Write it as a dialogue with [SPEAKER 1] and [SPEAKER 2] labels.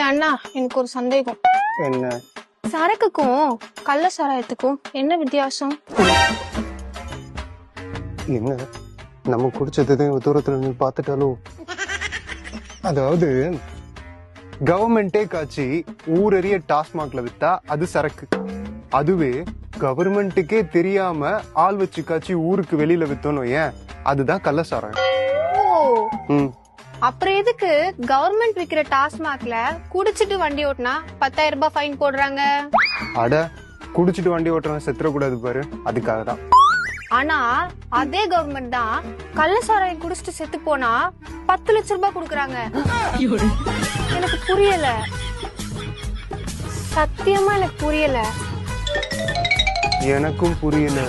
[SPEAKER 1] அண்ணா எனக்கு ஒரு சந்தேகம்.
[SPEAKER 2] என்ன?
[SPEAKER 1] சரக்குக்கும் கள்ள சாராயத்துக்கும் என்ன வித்தியாசம்?
[SPEAKER 2] என்ன நம்ம குடிச்சது தூரத்துல நீ பாத்துட்டாலும், அதாவது கவர்மெண்டே காய்ச்சி ஊரறிய டாஸ்மாக்ல வித்தா அது சரக்கு. அதுவே கவர்மெண்ட்டுக்கே தெரியாம ஆள் வச்சு காய்ச்சி ஊருக்கு வெளியில வித்தோம் ஏன், அதுதான் கள்ள சாராயம்.
[SPEAKER 1] ஓ, அப்புறம் எதுக்கு கவர்மெண்ட் விக்கிற டாஸ்மாக்ல குடிச்சிட்டு வண்டி ஓட்டினா 10,000 ரூபாய் ஃபைன் போடுறாங்க?
[SPEAKER 2] அட, குடிச்சிட்டு வண்டி ஓட்டுறவன் செத்துறக்கூடாது பாரு, அதுக்காக தான்.
[SPEAKER 1] ஆனா அதே கவர்மெண்ட் தான் கள்ள சாராயம் குடிச்சிட்டு செத்து போனா 10 லட்சம் ரூபாய் கொடுக்கறாங்க. எனக்கு புரியல, சத்தியமா எனக்கு புரியல.
[SPEAKER 2] எனக்கும் புரியல.